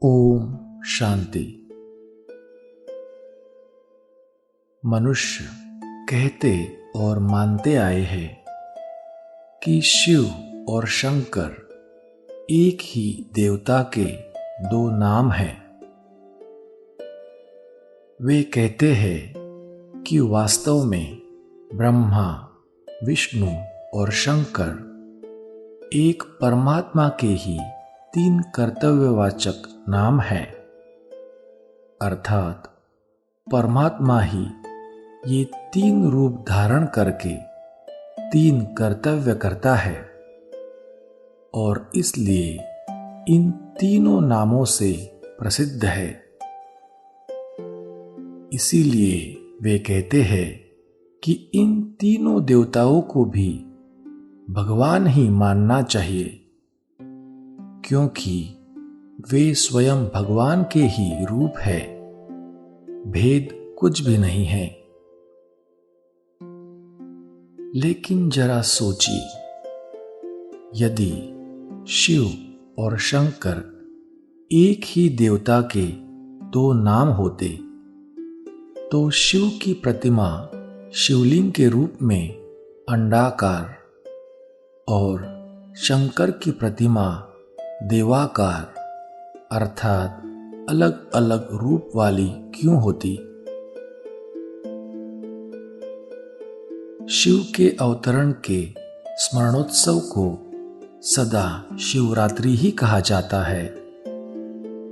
ओम शांति। मनुष्य कहते और मानते आए हैं कि शिव और शंकर एक ही देवता के दो नाम हैं। वे कहते हैं कि वास्तव में ब्रह्मा, विष्णु और शंकर एक परमात्मा के ही तीन कर्तव्यवाचक नाम हैं, अर्थात परमात्मा ही ये तीन रूप धारण करके तीन कर्तव्य करता है और इसलिए इन तीनों नामों से प्रसिद्ध है। इसीलिए वे कहते हैं कि इन तीनों देवताओं को भी भगवान ही मानना चाहिए, क्योंकि वे स्वयं भगवान के ही रूप है, भेद कुछ भी नहीं है। लेकिन जरा सोचिए, यदि शिव और शंकर एक ही देवता के दो नाम होते तो शिव की प्रतिमा शिवलिंग के रूप में अंडाकार और शंकर की प्रतिमा देवाकार अर्थात अलग अलग रूप वाली क्यों होती? शिव के अवतरण के स्मरणोत्सव को सदा शिवरात्रि ही कहा जाता है,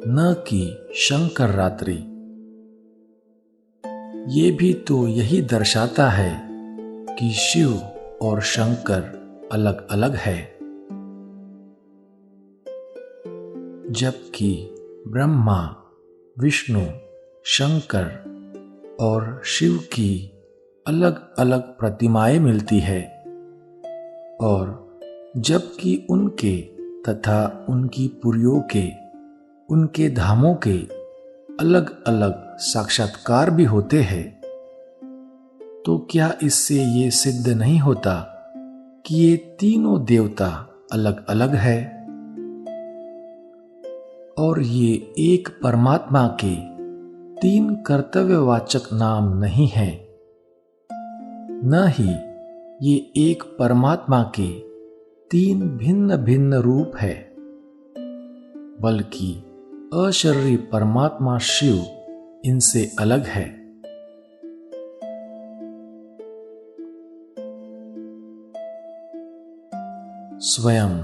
न कि शंकर रात्रि। ये भी तो यही दर्शाता है कि शिव और शंकर अलग अलग है, जबकि ब्रह्मा, विष्णु, शंकर और शिव की अलग अलग प्रतिमाएं मिलती है और जबकि उनके तथा उनकी पुरियों के, उनके धामों के अलग अलग साक्षात्कार भी होते हैं, तो क्या इससे ये सिद्ध नहीं होता कि ये तीनों देवता अलग अलग है और ये एक परमात्मा के तीन कर्तव्यवाचक नाम नहीं है, न ही ये एक परमात्मा के तीन भिन्न भिन्न रूप है, बल्कि अशरीरी परमात्मा शिव इनसे अलग है। स्वयं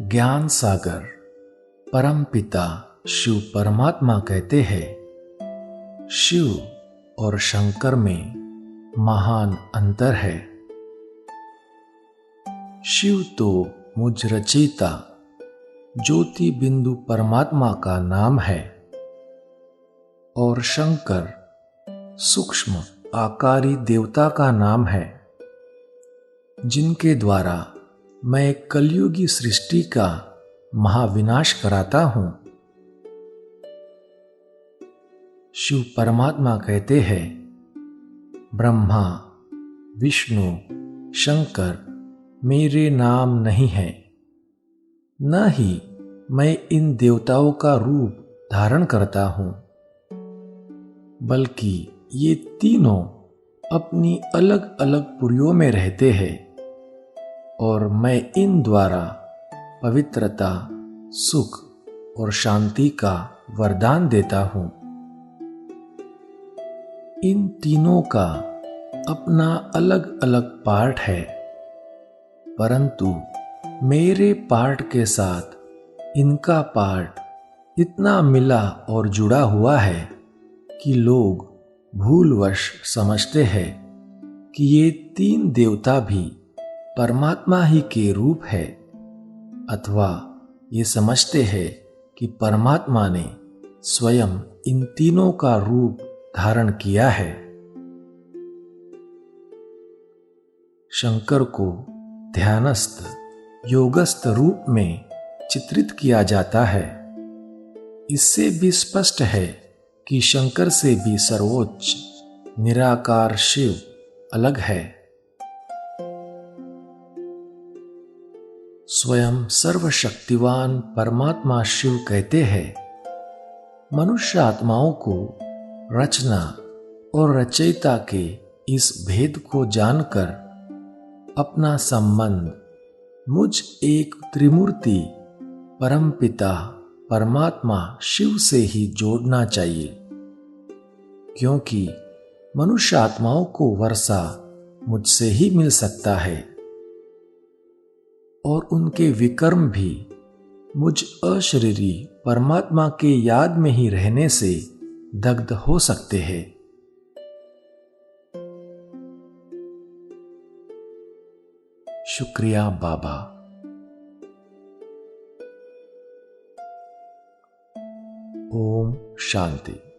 ज्ञान सागर परमपिता शिव परमात्मा कहते हैं, शिव और शंकर में महान अंतर है। शिव तो मुझ रचयिता ज्योति बिंदु परमात्मा का नाम है और शंकर सूक्ष्म आकारी देवता का नाम है, जिनके द्वारा मैं कलयुगी सृष्टि का महाविनाश कराता हूं। शिव परमात्मा कहते हैं, ब्रह्मा, विष्णु, शंकर मेरे नाम नहीं है, न ही मैं इन देवताओं का रूप धारण करता हूं, बल्कि ये तीनों अपनी अलग अलग पुरियों में रहते हैं और मैं इन द्वारा पवित्रता, सुख और शांति का वरदान देता हूं। इन तीनों का अपना अलग अलग पार्ट है, परंतु मेरे पार्ट के साथ इनका पार्ट इतना मिला और जुड़ा हुआ है कि लोग भूलवश समझते हैं कि ये तीन देवता भी परमात्मा ही के रूप है, अथवा ये समझते हैं कि परमात्मा ने स्वयं इन तीनों का रूप धारण किया है। शंकर को ध्यानस्थ योगस्थ रूप में चित्रित किया जाता है। इससे भी स्पष्ट है कि शंकर से भी सर्वोच्च निराकार शिव अलग है। स्वयं सर्वशक्तिवान परमात्मा शिव कहते हैं, मनुष्य आत्माओं को रचना और रचयिता के इस भेद को जानकर अपना संबंध मुझ एक त्रिमूर्ति परमपिता परमात्मा शिव से ही जोड़ना चाहिए, क्योंकि मनुष्य आत्माओं को वर्षा मुझसे ही मिल सकता है और उनके विकर्म भी मुझ अशरीरी परमात्मा के याद में ही रहने से दग्ध हो सकते हैं। शुक्रिया बाबा। ओम शांति।